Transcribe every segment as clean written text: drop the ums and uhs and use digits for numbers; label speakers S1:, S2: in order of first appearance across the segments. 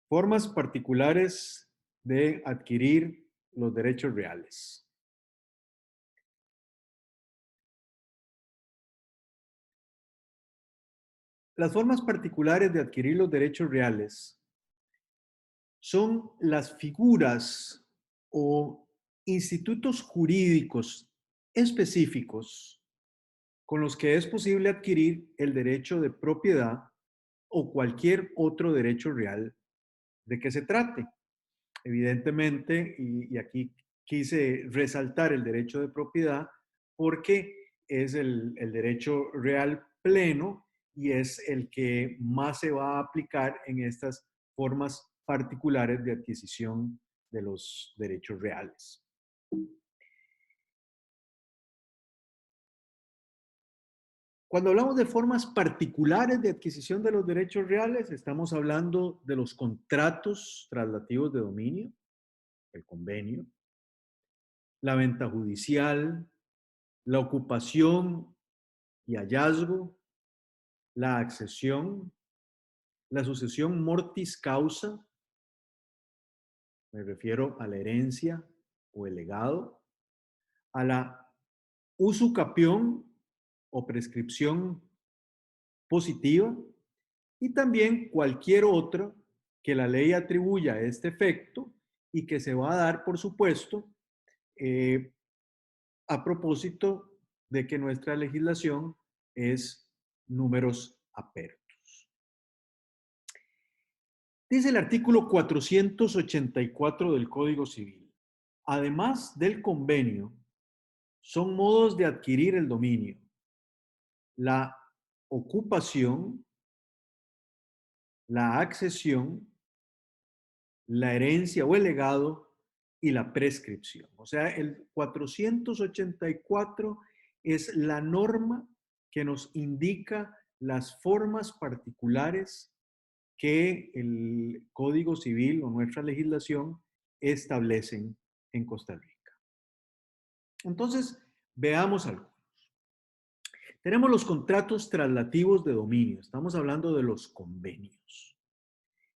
S1: Formas particulares de adquirir los derechos reales. Las formas particulares de adquirir los derechos reales son las figuras o institutos jurídicos específicos con los que es posible adquirir el derecho de propiedad o cualquier otro derecho real de que se trate. Evidentemente, y aquí quise resaltar el derecho de propiedad porque es el derecho real pleno y es el que más se va a aplicar en estas formas particulares de adquisición de los derechos reales. Cuando hablamos de formas particulares de adquisición de los derechos reales, estamos hablando de los contratos traslativos de dominio, el convenio, la venta judicial, la ocupación y hallazgo, la accesión, la sucesión mortis causa, me refiero a la herencia o el legado, a la usucapión o prescripción positiva y también cualquier otra que la ley atribuya a este efecto y que se va a dar, por supuesto, eh, a propósito de que nuestra legislación es números apertos. Dice el artículo 484 del Código Civil, además del convenio, son modos de adquirir el dominio, la ocupación, la accesión, la herencia o el legado y la prescripción. O sea, el 484 es la norma que nos indica las formas particulares que el Código Civil o nuestra legislación establecen en Costa Rica. Entonces, veamos algunos. Tenemos los contratos traslativos de dominio. Estamos hablando de los convenios.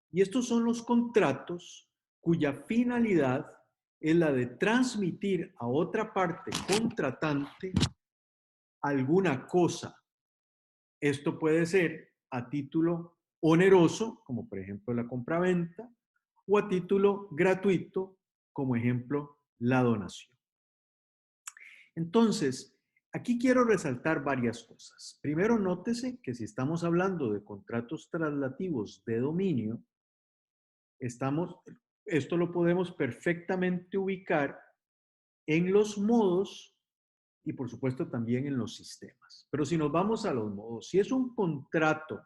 S1: Y estos son los contratos cuya finalidad es la de transmitir a otra parte contratante alguna cosa. Esto puede ser a título oneroso, como por ejemplo la compraventa, o a título gratuito, como ejemplo la donación. Entonces, aquí quiero resaltar varias cosas. Primero, nótese que si estamos hablando de contratos traslativos de dominio, esto lo podemos perfectamente ubicar en los modos y por supuesto también en los sistemas. Pero si nos vamos a los modos, si es un contrato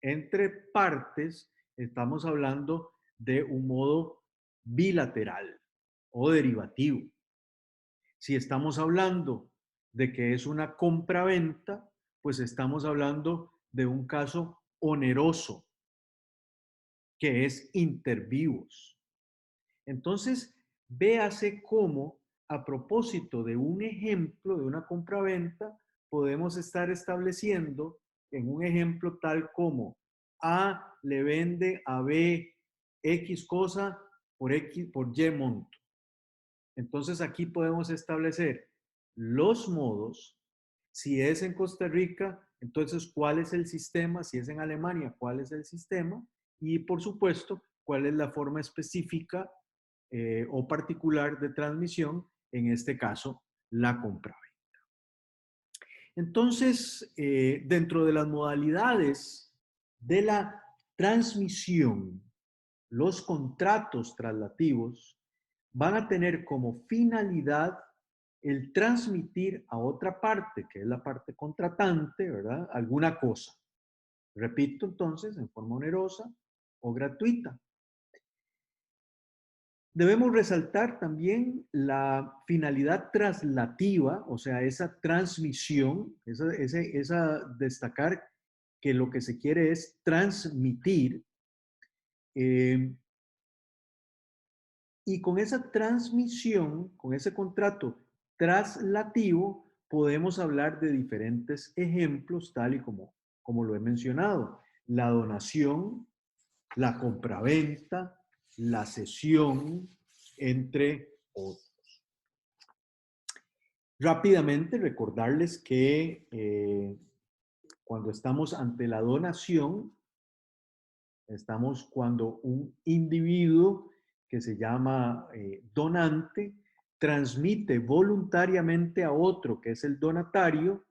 S1: entre partes, estamos hablando de un modo bilateral o derivativo. Si estamos hablando de que es una compraventa, pues estamos hablando de un caso oneroso, que es inter vivos. Entonces, véase cómo, a propósito de un ejemplo de una compraventa, podemos estar estableciendo en un ejemplo tal como A le vende a B X cosa por X por Y monto. Entonces, aquí podemos establecer los modos. Si es en Costa Rica, entonces, ¿cuál es el sistema? Si es en Alemania, ¿cuál es el sistema? Y, por supuesto, ¿cuál es la forma específica o particular de transmisión? En este caso, la compraventa. Entonces, dentro de las modalidades de la transmisión, los contratos traslativos van a tener como finalidad el transmitir a otra parte, que es la parte contratante, ¿verdad? Alguna cosa. Repito entonces, en forma onerosa o gratuita. Debemos resaltar también la finalidad traslativa, o sea, esa transmisión, destacar que lo que se quiere es transmitir. Y con esa transmisión, con ese contrato traslativo, podemos hablar de diferentes ejemplos, tal y como lo he mencionado. La donación, la compraventa, la cesión, entre otros. Rápidamente recordarles que cuando estamos ante la donación, estamos cuando un individuo que se llama donante transmite voluntariamente a otro, que es el donatario,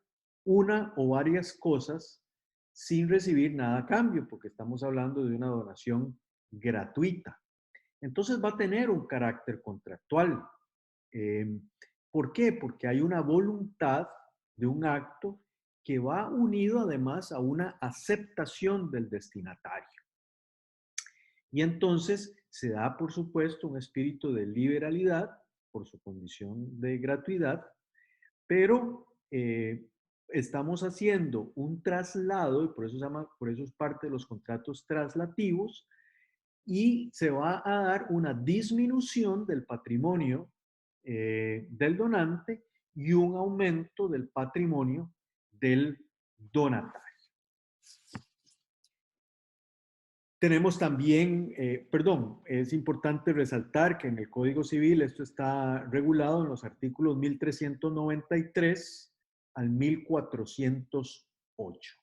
S1: una o varias cosas sin recibir nada a cambio, porque estamos hablando de una donación gratuita. Entonces va a tener un carácter contractual. Eh, ¿Por qué? Porque hay una voluntad de un acto que va unido además a una aceptación del destinatario. Y entonces se da, por supuesto, un espíritu de liberalidad por su condición de gratuidad, pero estamos haciendo un traslado, y por eso, por eso es parte de los contratos traslativos, y se va a dar una disminución del patrimonio del donante y un aumento del patrimonio del donatario. Tenemos también, es importante resaltar que en el Código Civil esto está regulado en los artículos 1393 al 1408.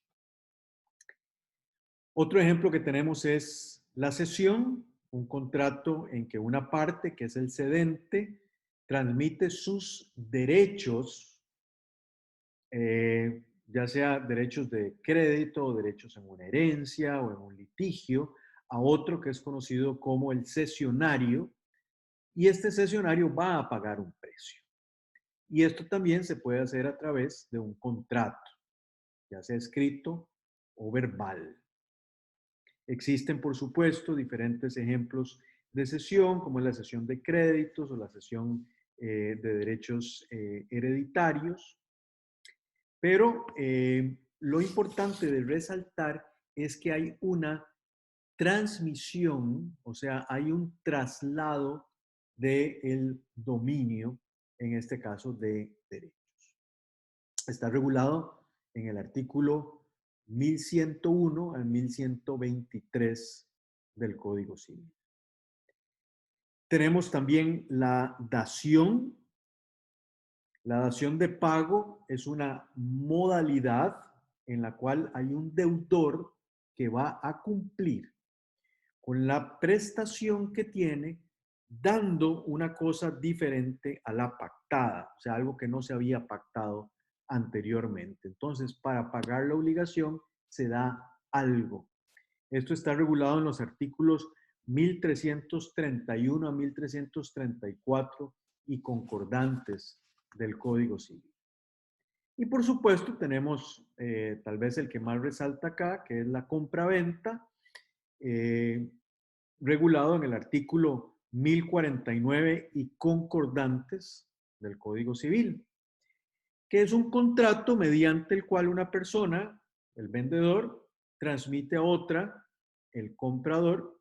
S1: Otro ejemplo que tenemos es la cesión, un contrato en que una parte, que es el cedente, transmite sus derechos, ya sea derechos de crédito o derechos en una herencia o en un litigio, a otro que es conocido como el cesionario, y este cesionario va a pagar un precio. Y esto también se puede hacer a través de un contrato, ya sea escrito o verbal. Existen, por supuesto, diferentes ejemplos de cesión, como es la cesión de créditos o la cesión de derechos hereditarios. Pero lo importante de resaltar es que hay una transmisión, o sea, hay un traslado del dominio, en este caso de derechos. Está regulado en el artículo 1101 al 1123 del Código Civil. Tenemos también la dación. La dación de pago es una modalidad en la cual hay un deudor que va a cumplir con la prestación que tiene, dando una cosa diferente a la pactada, o sea, algo que no se había pactado anteriormente. Entonces, para pagar la obligación se da algo. Esto está regulado en los artículos 1331 a 1334 y concordantes del Código Civil. Y por supuesto tenemos tal vez el que más resalta acá, que es la compraventa, regulado en el artículo 1049 y concordantes del Código Civil, que es un contrato mediante el cual una persona, el vendedor, transmite a otra, el comprador,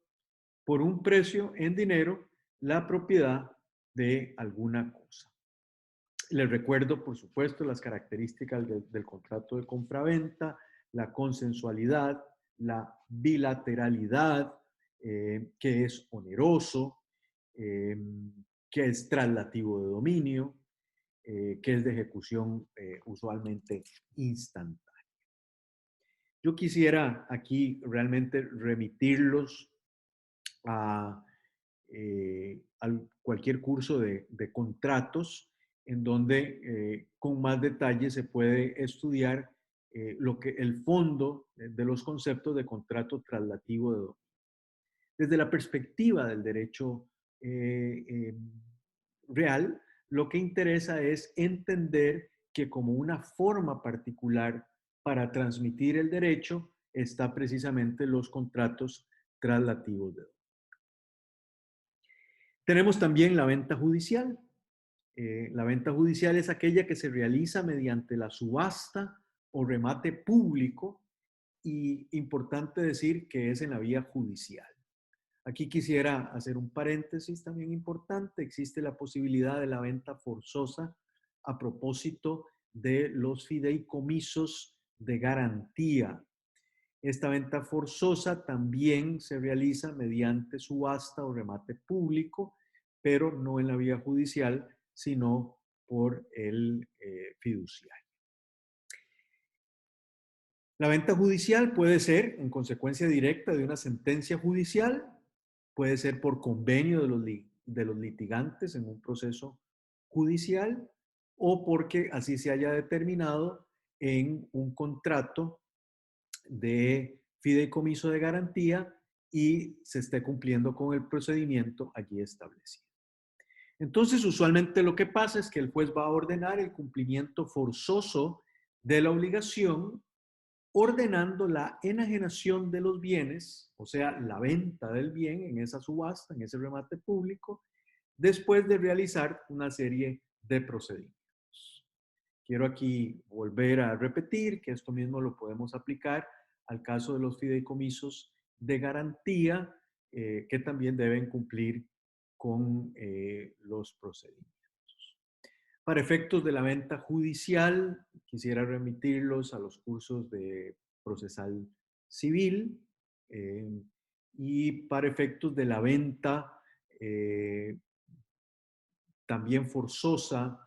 S1: por un precio en dinero, la propiedad de alguna cosa. Les recuerdo, por supuesto, las características del contrato de compraventa, la consensualidad, la bilateralidad, que es oneroso, eh, que es traslativo de dominio, que es de ejecución usualmente instantánea. Yo quisiera aquí realmente remitirlos a cualquier curso de contratos en donde con más detalle se puede estudiar el fondo de los conceptos de contrato traslativo de dominio. Desde la perspectiva del derecho real, lo que interesa es entender que como una forma particular para transmitir el derecho está precisamente los contratos traslativos de dominio. Tenemos también la venta judicial. La venta judicial es aquella que se realiza mediante la subasta o remate público y importante decir que es en la vía judicial. Aquí quisiera hacer un paréntesis también importante. Existe la posibilidad de la venta forzosa a propósito de los fideicomisos de garantía. Esta venta forzosa también se realiza mediante subasta o remate público, pero no en la vía judicial, sino por el fiduciario. La venta judicial puede ser en consecuencia directa de una sentencia judicial, puede ser por convenio de los litigantes en un proceso judicial o porque así se haya determinado en un contrato de fideicomiso de garantía y se esté cumpliendo con el procedimiento allí establecido. Entonces, usualmente lo que pasa es que el juez va a ordenar el cumplimiento forzoso de la obligación, ordenando la enajenación de los bienes, o sea, la venta del bien en esa subasta, en ese remate público, después de realizar una serie de procedimientos. Quiero aquí volver a repetir que esto mismo lo podemos aplicar al caso de los fideicomisos de garantía, que también deben cumplir con los procedimientos. Para efectos de la venta judicial, quisiera remitirlos a los cursos de procesal civil, eh, y para efectos de la venta eh, también forzosa,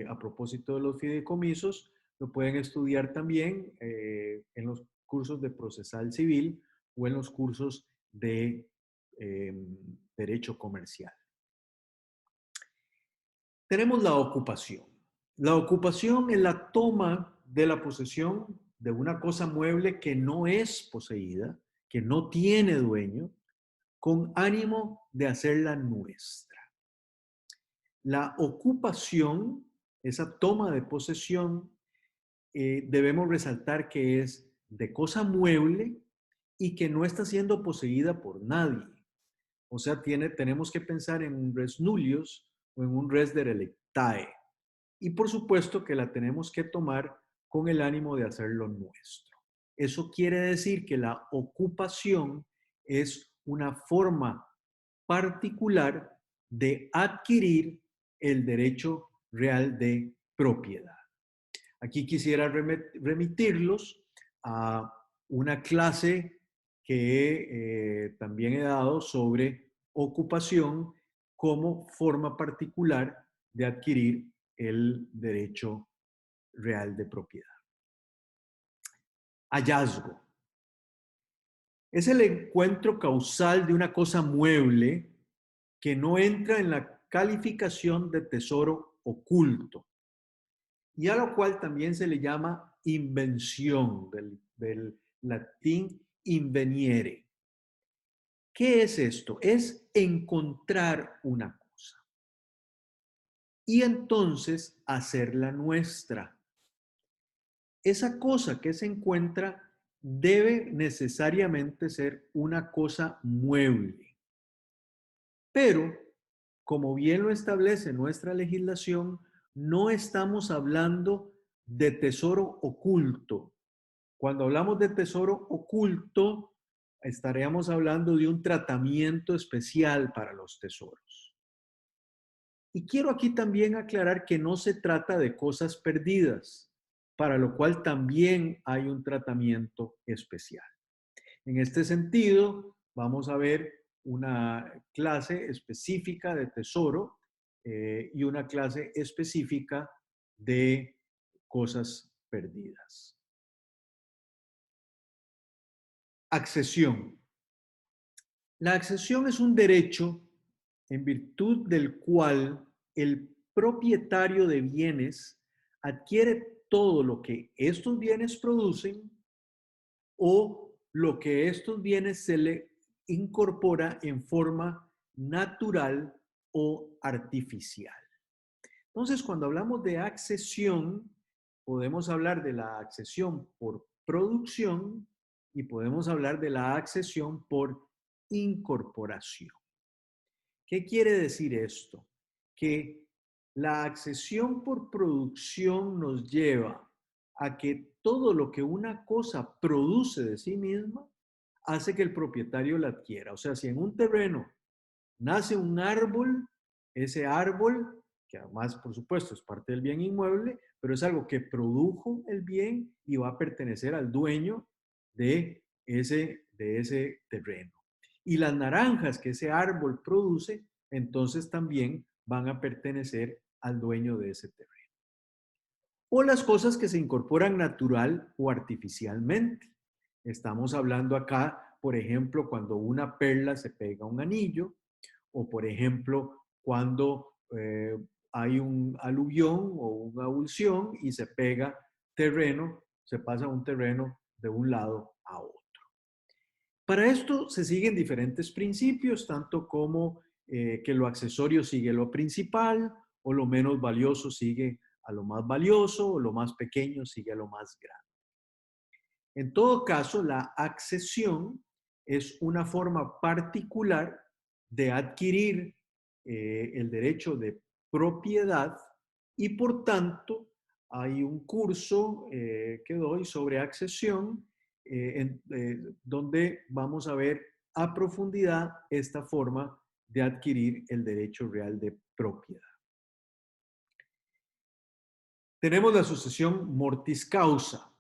S1: a propósito de los fideicomisos, lo pueden estudiar también en los cursos de procesal civil o en los cursos de derecho comercial. Tenemos la ocupación. La ocupación es la toma de la posesión de una cosa mueble que no es poseída, que no tiene dueño, con ánimo de hacerla nuestra. La ocupación, esa toma de posesión, debemos resaltar que es de cosa mueble y que no está siendo poseída por nadie. O sea, tenemos que pensar en un res nullius o en un res derelictae. Y por supuesto que la tenemos que tomar con el ánimo de hacerlo nuestro. Eso quiere decir que la ocupación es una forma particular de adquirir el derecho real de propiedad. Aquí quisiera remitirlos a una clase que también he dado sobre ocupación como forma particular de adquirir el derecho real de propiedad. Hallazgo. Es el encuentro causal de una cosa mueble que no entra en la calificación de tesoro oculto, y a lo cual también se le llama invención, del latín inveniere. ¿Qué es esto? Es encontrar una cosa y entonces hacerla nuestra. Esa cosa que se encuentra debe necesariamente ser una cosa mueble. Pero, como bien lo establece nuestra legislación, no estamos hablando de tesoro oculto. Cuando hablamos de tesoro oculto, estaríamos hablando de un tratamiento especial para los tesoros. Y quiero aquí también aclarar que no se trata de cosas perdidas, para lo cual también hay un tratamiento especial. En este sentido, vamos a ver una clase específica de tesoro y una clase específica de cosas perdidas. Accesión. La accesión es un derecho en virtud del cual el propietario de bienes adquiere todo lo que estos bienes producen o lo que estos bienes se le incorpora en forma natural o artificial. Entonces, cuando hablamos de accesión, podemos hablar de la accesión por producción y podemos hablar de la accesión por incorporación. ¿Qué quiere decir esto? Que la accesión por producción nos lleva a que todo lo que una cosa produce de sí misma hace que el propietario la adquiera. O sea, si en un terreno nace un árbol, ese árbol, que además, por supuesto, es parte del bien inmueble, pero es algo que produjo el bien y va a pertenecer al dueño de de ese terreno. Y las naranjas que ese árbol produce, entonces también van a pertenecer al dueño de ese terreno. O las cosas que se incorporan natural o artificialmente. Estamos hablando acá, por ejemplo, cuando una perla se pega a un anillo, o por ejemplo, cuando hay un aluvión o una abulsión y se pega terreno, se pasa un terreno de un lado a otro. Para esto se siguen diferentes principios, tanto como que lo accesorio sigue lo principal, o lo menos valioso sigue a lo más valioso, o lo más pequeño sigue a lo más grande. En todo caso, la accesión es una forma particular de adquirir el derecho de propiedad y por tanto hay un curso que doy sobre accesión donde vamos a ver a profundidad esta forma de adquirir el derecho real de propiedad. Tenemos la sucesión mortis causa.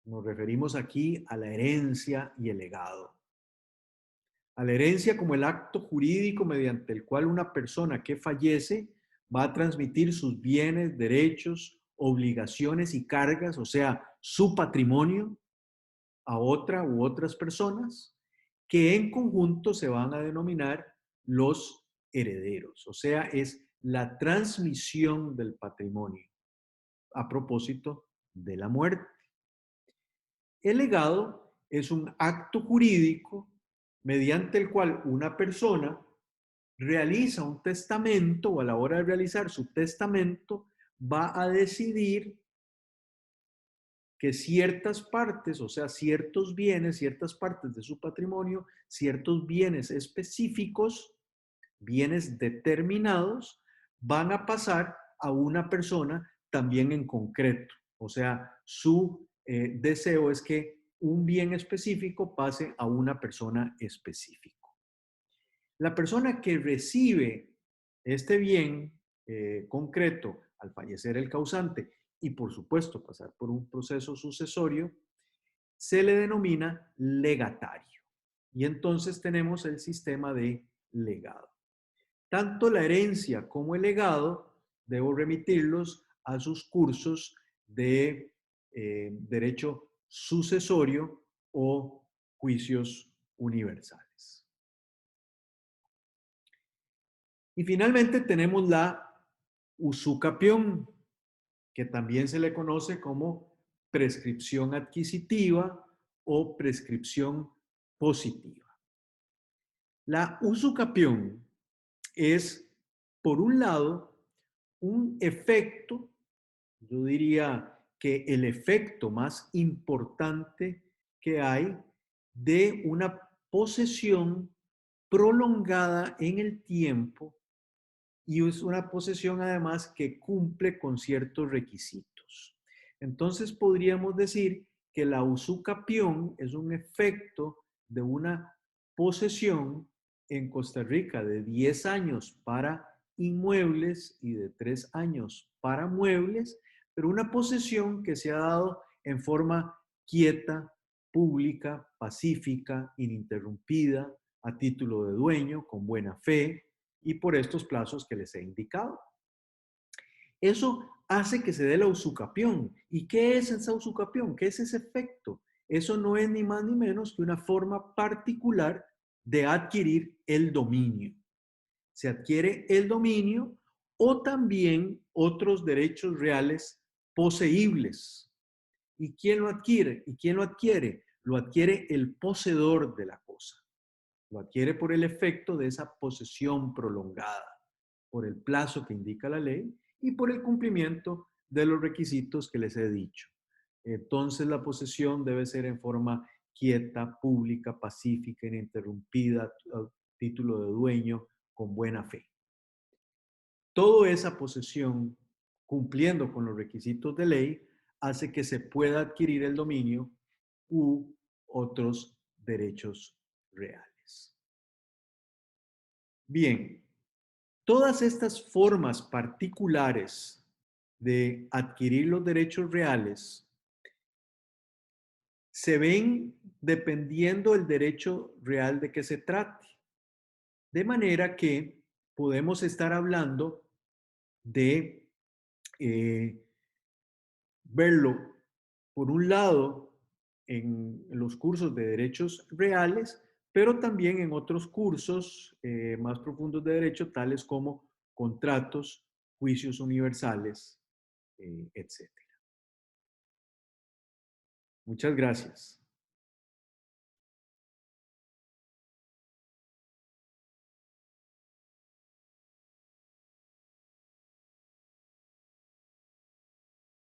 S1: Nos referimos aquí a la herencia y el legado. A la herencia como el acto jurídico mediante el cual una persona que fallece va a transmitir sus bienes, derechos, obligaciones y cargas, o sea, su patrimonio, a otra u otras personas, que en conjunto se van a denominar los herederos. O sea, es la transmisión del patrimonio a propósito de la muerte. El legado es un acto jurídico mediante el cual una persona realiza un testamento o a la hora de realizar su testamento va a decidir que ciertas partes, o sea, ciertos bienes, ciertas partes de su patrimonio, ciertos bienes específicos, bienes determinados, van a pasar a una persona también en concreto. O sea, su deseo es que un bien específico pase a una persona específica. La persona que recibe este bien concreto al fallecer el causante y por supuesto pasar por un proceso sucesorio, se le denomina legatario. Y entonces tenemos el sistema de legado. Tanto la herencia como el legado, debo remitirlos a sus cursos de derecho sucesorio o juicios universales. Y finalmente tenemos la usucapión, que también se le conoce como prescripción adquisitiva o prescripción positiva. La usucapión es, por un lado, un efecto, yo diría que el efecto más importante que hay de una posesión prolongada en el tiempo y es una posesión además que cumple con ciertos requisitos. Entonces podríamos decir que la usucapión es un efecto de una posesión en Costa Rica de 10 años para inmuebles y de 3 años para muebles, pero una posesión que se ha dado en forma quieta, pública, pacífica, ininterrumpida, a título de dueño, con buena fe, y por estos plazos que les he indicado. Eso hace que se dé la usucapión. ¿Y qué es esa usucapión? ¿Qué es ese efecto? Eso no es ni más ni menos que una forma particular de adquirir el dominio. Se adquiere el dominio o también otros derechos reales poseíbles. ¿Y quién lo adquiere? ¿Y quién lo adquiere? Lo adquiere el poseedor de la cosa. Lo adquiere por el efecto de esa posesión prolongada, por el plazo que indica la ley y por el cumplimiento de los requisitos que les he dicho. Entonces la posesión debe ser en forma quieta, pública, pacífica, ininterrumpida, a título de dueño, con buena fe. Toda esa posesión, cumpliendo con los requisitos de ley, hace que se pueda adquirir el dominio u otros derechos reales. Bien, todas estas formas particulares de adquirir los derechos reales se ven dependiendo del derecho real de que se trate. De manera que podemos estar hablando de eh, verlo, por un lado, en los cursos de derechos reales, pero también en otros cursos más profundos de derecho, tales como contratos, juicios universales, etc. Muchas gracias.